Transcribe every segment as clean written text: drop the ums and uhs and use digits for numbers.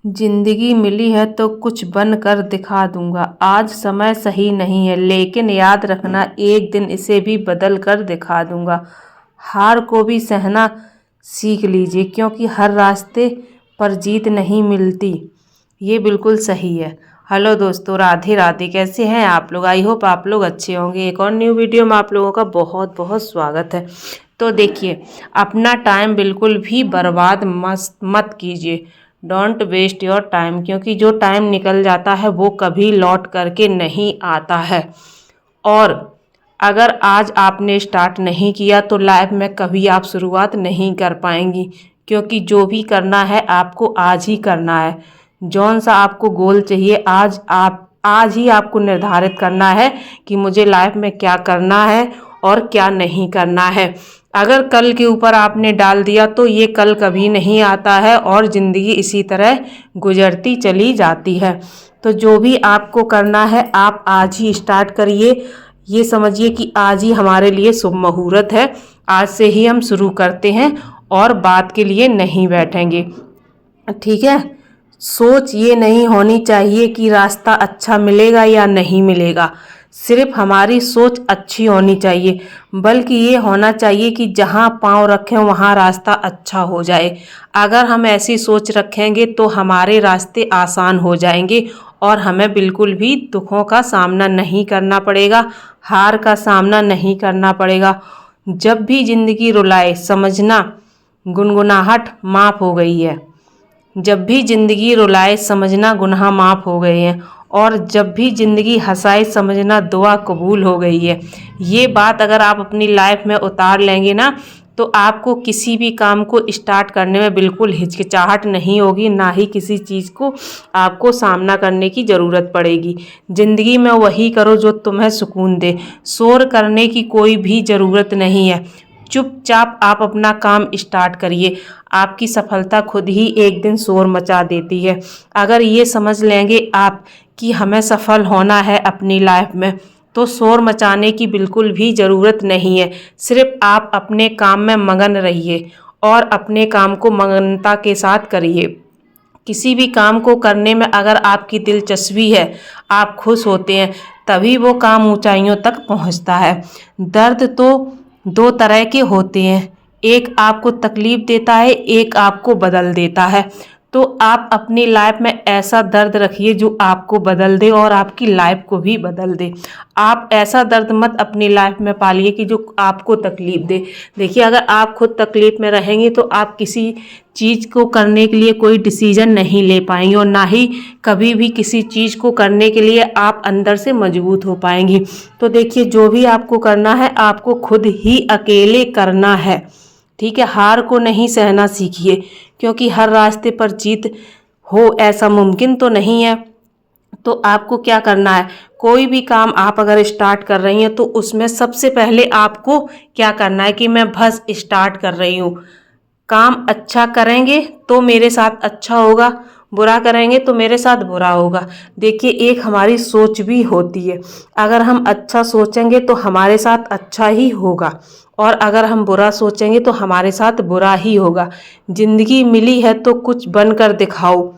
जिंदगी मिली है तो कुछ बन कर दिखा दूंगा। आज समय सही नहीं है, लेकिन याद रखना एक दिन इसे भी बदल कर दिखा दूंगा। हार को भी सहना सीख लीजिए, क्योंकि हर रास्ते पर जीत नहीं मिलती। ये बिल्कुल सही है। हेलो दोस्तों, राधे राधे। कैसे हैं आप लोग? आई होप आप लोग अच्छे होंगे। एक और न्यू वीडियो में आप लोगों का बहुत बहुत स्वागत है। तो देखिए, अपना टाइम बिल्कुल भी बर्बाद मत कीजिए। डोंट वेस्ट योर टाइम, क्योंकि जो टाइम निकल जाता है वो कभी लौट करके नहीं आता है। और अगर आज आपने स्टार्ट नहीं किया तो लाइफ में कभी आप शुरुआत नहीं कर पाएंगी, क्योंकि जो भी करना है आपको आज ही करना है। जौन सा आपको गोल चाहिए आज ही आपको निर्धारित करना है कि मुझे लाइफ में क्या करना है और क्या नहीं करना है। अगर कल के ऊपर आपने डाल दिया तो ये कल कभी नहीं आता है और ज़िंदगी इसी तरह गुजरती चली जाती है। तो जो भी आपको करना है आप आज ही स्टार्ट करिए। ये समझिए कि आज ही हमारे लिए शुभ मुहूर्त है। आज से ही हम शुरू करते हैं और बात के लिए नहीं बैठेंगे, ठीक है। सोच ये नहीं होनी चाहिए कि रास्ता अच्छा मिलेगा या नहीं मिलेगा। सिर्फ हमारी सोच अच्छी होनी चाहिए, बल्कि ये होना चाहिए कि जहाँ पाँव रखें वहाँ रास्ता अच्छा हो जाए। अगर हम ऐसी सोच रखेंगे तो हमारे रास्ते आसान हो जाएंगे और हमें बिल्कुल भी दुखों का सामना नहीं करना पड़ेगा, हार का सामना नहीं करना पड़ेगा। जब भी ज़िंदगी रुलाए समझना गुनगुनाहट माफ़ हो गई है। जब भी ज़िंदगी रुलाए समझना गुनाह माफ़ हो गए हैं। और जब भी ज़िंदगी हंसाए समझना दुआ कबूल हो गई है। ये बात अगर आप अपनी लाइफ में उतार लेंगे ना, तो आपको किसी भी काम को स्टार्ट करने में बिल्कुल हिचकिचाहट नहीं होगी, ना ही किसी चीज़ को आपको सामना करने की ज़रूरत पड़ेगी। ज़िंदगी में वही करो जो तुम्हें सुकून दे। शोर करने की कोई भी ज़रूरत नहीं है। चुपचाप आप अपना काम स्टार्ट करिए। आपकी सफलता खुद ही एक दिन शोर मचा देती है। अगर ये समझ लेंगे आप कि हमें सफल होना है अपनी लाइफ में, तो शोर मचाने की बिल्कुल भी ज़रूरत नहीं है। सिर्फ आप अपने काम में मगन रहिए और अपने काम को मगनता के साथ करिए। किसी भी काम को करने में अगर आपकी दिलचस्पी है, आप खुश होते हैं, तभी वो काम ऊंचाइयों तक पहुंचता है। दर्द तो दो तरह के होते हैं, एक आपको तकलीफ देता है, एक आपको बदल देता है। तो आप अपनी लाइफ में ऐसा दर्द रखिए जो आपको बदल दे और आपकी लाइफ को भी बदल दे। आप ऐसा दर्द मत अपनी लाइफ में पालिए कि जो आपको तकलीफ दे। देखिए, अगर आप खुद तकलीफ में रहेंगे तो आप किसी चीज़ को करने के लिए कोई डिसीजन नहीं ले पाएंगे और ना ही कभी भी किसी चीज़ को करने के लिए आप अंदर से मजबूत हो पाएंगी। तो देखिए, जो भी आपको करना है आपको खुद ही अकेले करना है, ठीक है। हार को नहीं सहना सीखिए, क्योंकि हर रास्ते पर जीत हो ऐसा मुमकिन तो नहीं है। तो आपको क्या करना है, कोई भी काम आप अगर स्टार्ट कर रही हैं तो उसमें सबसे पहले आपको क्या करना है कि मैं बस स्टार्ट कर रही हूँ। काम अच्छा करेंगे तो मेरे साथ अच्छा होगा, बुरा करेंगे तो मेरे साथ बुरा होगा। देखिए, एक हमारी सोच भी होती है। अगर हम अच्छा सोचेंगे तो हमारे साथ अच्छा ही होगा, और अगर हम बुरा सोचेंगे तो हमारे साथ बुरा ही होगा। जिंदगी मिली है तो कुछ बन कर दिखाओ।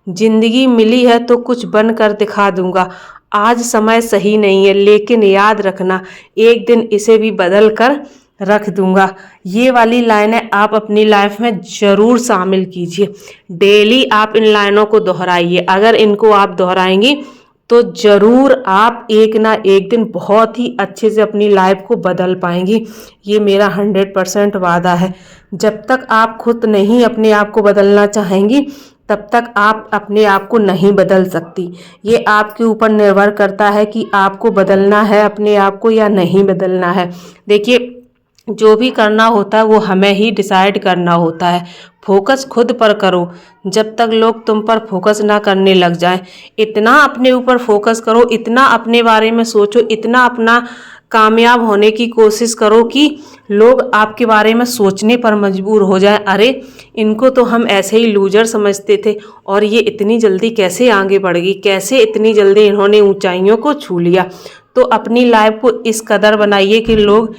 जिंदगी मिली है तो कुछ बन कर दिखा दूंगा। आज समय सही नहीं है, लेकिन याद रखना एक दिन इसे भी बदल कर रख दूंगा। ये वाली लाइनें आप अपनी लाइफ में ज़रूर शामिल कीजिए। डेली आप इन लाइनों को दोहराइए। अगर इनको आप दोहराएंगी तो ज़रूर आप एक ना एक दिन बहुत ही अच्छे से अपनी लाइफ को बदल पाएंगी। ये मेरा 100% वादा है। जब तक आप खुद नहीं अपने आप को बदलना चाहेंगी, तब तक आप अपने आप को नहीं बदल सकती। ये आपके ऊपर निर्भर करता है कि आपको बदलना है अपने आप को या नहीं बदलना है। देखिए, जो भी करना होता है वो हमें ही डिसाइड करना होता है। फोकस खुद पर करो, जब तक लोग तुम पर फोकस ना करने लग जाएं। इतना अपने ऊपर फोकस करो, इतना अपने बारे में सोचो, इतना अपना कामयाब होने की कोशिश करो कि लोग आपके बारे में सोचने पर मजबूर हो जाएं। अरे, इनको तो हम ऐसे ही लूजर समझते थे और ये इतनी जल्दी कैसे आगे बढ़ गई, कैसे इतनी जल्दी इन्होंने ऊंचाइयों को छू लिया। तो अपनी लाइफ को इस कदर बनाइए कि लोग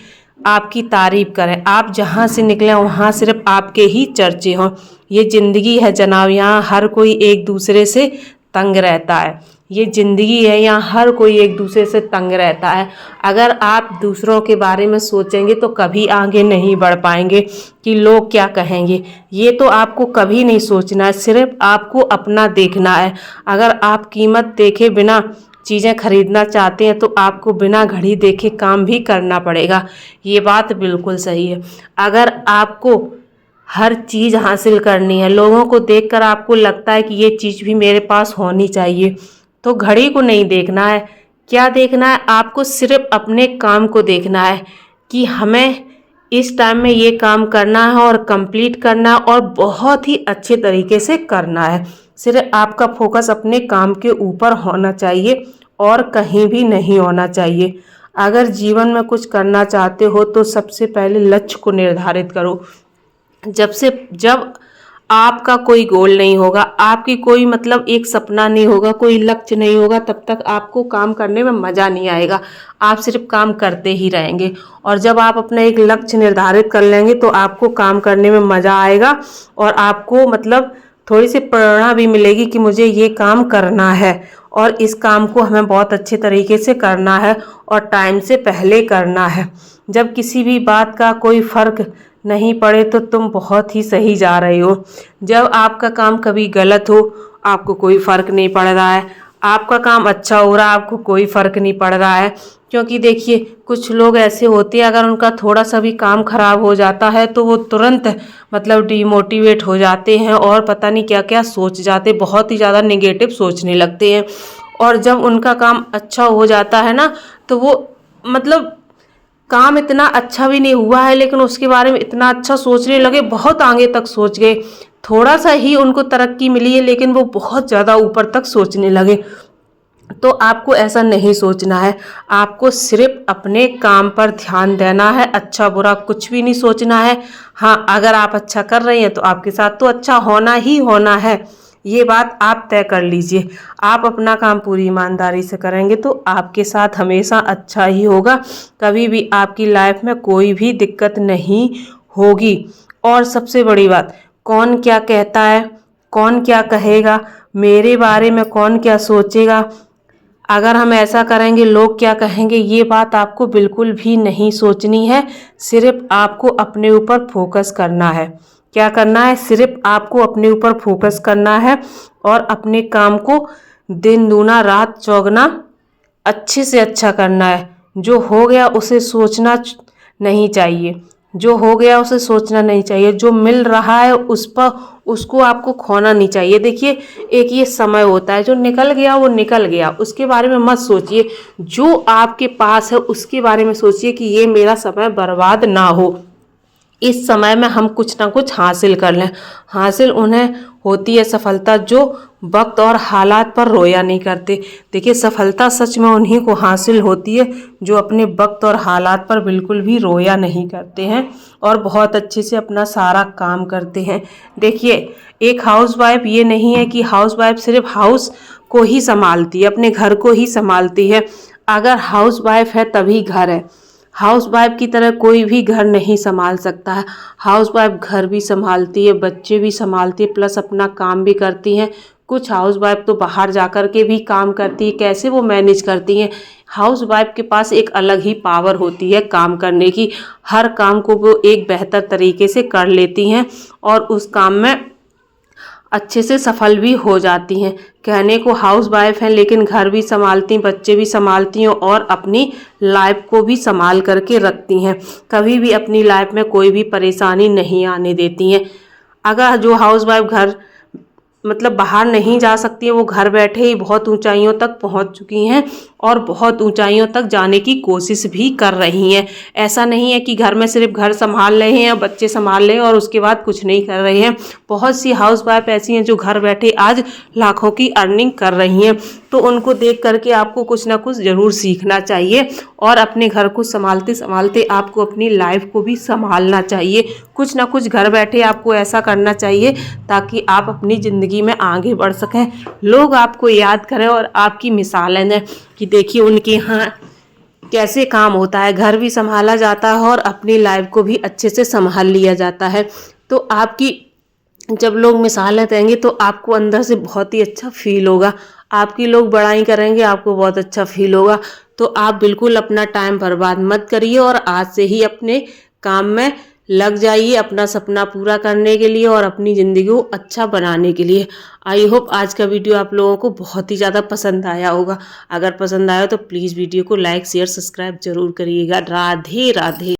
आपकी तारीफ करें। आप जहाँ से निकले वहाँ सिर्फ आपके ही चर्चे हों। ये ज़िंदगी है जनाब, यहाँ हर कोई एक दूसरे से तंग रहता है। ये ज़िंदगी है, यहाँ हर कोई एक दूसरे से तंग रहता है। अगर आप दूसरों के बारे में सोचेंगे तो कभी आगे नहीं बढ़ पाएंगे कि लोग क्या कहेंगे। ये तो आपको कभी नहीं सोचना है, सिर्फ आपको अपना देखना है। अगर आप कीमत देखे बिना चीज़ें खरीदना चाहते हैं तो आपको बिना घड़ी देखे काम भी करना पड़ेगा। ये बात बिल्कुल सही है। अगर आपको हर चीज़ हासिल करनी है, लोगों को देखकर आपको लगता है कि ये चीज़ भी मेरे पास होनी चाहिए, तो घड़ी को नहीं देखना है। क्या देखना है? आपको सिर्फ अपने काम को देखना है कि हमें इस टाइम में ये काम करना है और कंप्लीट करना है और बहुत ही अच्छे तरीके से करना है। सिर्फ आपका फोकस अपने काम के ऊपर होना चाहिए और कहीं भी नहीं होना चाहिए। अगर जीवन में कुछ करना चाहते हो तो सबसे पहले लक्ष्य को निर्धारित करो। जब आपका कोई गोल नहीं होगा, आपकी कोई मतलब एक सपना नहीं होगा, कोई लक्ष्य नहीं होगा, तब तक आपको काम करने में मज़ा नहीं आएगा। आप सिर्फ काम करते ही रहेंगे। और जब आप अपना एक लक्ष्य निर्धारित कर लेंगे तो आपको काम करने में मज़ा आएगा और आपको मतलब थोड़ी सी प्रेरणा भी मिलेगी कि मुझे ये काम करना है और इस काम को हमें बहुत अच्छे तरीके से करना है और टाइम से पहले करना है। जब किसी भी बात का कोई फ़र्क नहीं पड़े तो तुम बहुत ही सही जा रहे हो। जब आपका काम कभी गलत हो, आपको कोई फ़र्क नहीं पड़ रहा है, आपका काम अच्छा हो रहा है, आपको कोई फ़र्क नहीं पड़ रहा है। क्योंकि देखिए कुछ लोग ऐसे होते हैं, अगर उनका थोड़ा सा भी काम खराब हो जाता है तो वो तुरंत मतलब डिमोटिवेट हो जाते हैं और पता नहीं क्या क्या सोच जाते, बहुत ही ज़्यादा नेगेटिव सोचने लगते हैं। और जब उनका काम अच्छा हो जाता है ना तो वो मतलब काम इतना अच्छा भी नहीं हुआ है लेकिन उसके बारे में इतना अच्छा सोचने लगे, बहुत आगे तक सोच गए। थोड़ा सा ही उनको तरक्की मिली है लेकिन वो बहुत ज़्यादा ऊपर तक सोचने लगे। तो आपको ऐसा नहीं सोचना है, आपको सिर्फ अपने काम पर ध्यान देना है, अच्छा बुरा कुछ भी नहीं सोचना है। हाँ, अगर आप अच्छा कर रहे हैं तो आपके साथ तो अच्छा होना ही होना है, ये बात आप तय कर लीजिए। आप अपना काम पूरी ईमानदारी से करेंगे तो आपके साथ हमेशा अच्छा ही होगा, कभी भी आपकी लाइफ में कोई भी दिक्कत नहीं होगी। और सबसे बड़ी बात, कौन क्या कहता है, कौन क्या कहेगा, मेरे बारे में कौन क्या सोचेगा, अगर हम ऐसा करेंगे लोग क्या कहेंगे, ये बात आपको बिल्कुल भी नहीं सोचनी है। सिर्फ आपको अपने ऊपर फोकस करना है। क्या करना है? सिर्फ आपको अपने ऊपर फोकस करना है और अपने काम को दिन दूना रात चौगुना अच्छे से अच्छा करना है। जो हो गया उसे सोचना नहीं चाहिए, जो हो गया उसे सोचना नहीं चाहिए, जो मिल रहा है उस पर उसको आपको खोना नहीं चाहिए। देखिए एक ये समय होता है, जो निकल गया वो निकल गया, उसके बारे में मत सोचिए। जो आपके पास है उसके बारे में सोचिए कि ये मेरा समय बर्बाद ना हो, इस समय में हम कुछ ना कुछ हासिल कर लें। हासिल उन्हें होती है सफलता जो वक्त और हालात पर रोया नहीं करते। देखिए सफलता सच में उन्हीं को हासिल होती है जो अपने वक्त और हालात पर बिल्कुल भी रोया नहीं करते हैं और बहुत अच्छे से अपना सारा काम करते हैं। देखिए एक हाउसवाइफ ये नहीं है कि हाउसवाइफ सिर्फ हाउस को ही संभालती है, अपने घर को ही संभालती है। अगर हाउसवाइफ है तभी घर है। हाउसवाइफ की तरह कोई भी घर नहीं संभाल सकता है। हाउसवाइफ घर भी संभालती है, बच्चे भी संभालती है, प्लस अपना काम भी करती हैं। कुछ हाउसवाइफ तो बाहर जाकर के भी काम करती है, कैसे वो मैनेज करती हैं। हाउसवाइफ के पास एक अलग ही पावर होती है काम करने की, हर काम को वो एक बेहतर तरीके से कर लेती हैं और उस काम में अच्छे से सफल भी हो जाती हैं। कहने को हाउस वाइफ हैं लेकिन घर भी संभालती हैं, बच्चे भी संभालती हैं और अपनी लाइफ को भी संभाल करके रखती हैं। कभी भी अपनी लाइफ में कोई भी परेशानी नहीं आने देती हैं। अगर जो हाउस वाइफ घर मतलब बाहर नहीं जा सकती है, वो घर बैठे ही बहुत ऊंचाइयों तक पहुंच चुकी हैं और बहुत ऊंचाइयों तक जाने की कोशिश भी कर रही हैं। ऐसा नहीं है कि घर में सिर्फ घर संभाल रहे हैं या बच्चे संभाल रहे हैं और उसके बाद कुछ नहीं कर रहे हैं। बहुत सी हाउसवाइफ ऐसी हैं जो घर बैठे आज लाखों की अर्निंग कर रही हैं। तो उनको देख करके आपको कुछ ना कुछ ज़रूर सीखना चाहिए और अपने घर को संभालते संभालते आपको अपनी लाइफ को भी संभालना चाहिए। कुछ ना कुछ घर बैठे आपको ऐसा करना चाहिए ताकि आप अपनी ज़िंदगी में आगे बढ़ सकें, लोग आपको याद करें और आपकी मिसालें दें कि देखिए उनके यहाँ कैसे काम होता है, घर भी संभाला जाता है और अपनी लाइफ को भी अच्छे से संभाल लिया जाता है। तो आपकी जब लोग मिसालें देंगे तो आपको अंदर से बहुत ही अच्छा फील होगा, आपकी लोग बड़ाई करेंगे, आपको बहुत अच्छा फील होगा। तो आप बिल्कुल अपना टाइम बर्बाद मत करिए और आज से ही अपने काम में लग जाइए, अपना सपना पूरा करने के लिए और अपनी ज़िंदगी को अच्छा बनाने के लिए। आई होप आज का वीडियो आप लोगों को बहुत ही ज़्यादा पसंद आया होगा। अगर पसंद आया तो प्लीज़ वीडियो को लाइक शेयर सब्सक्राइब जरूर करिएगा। राधे राधे।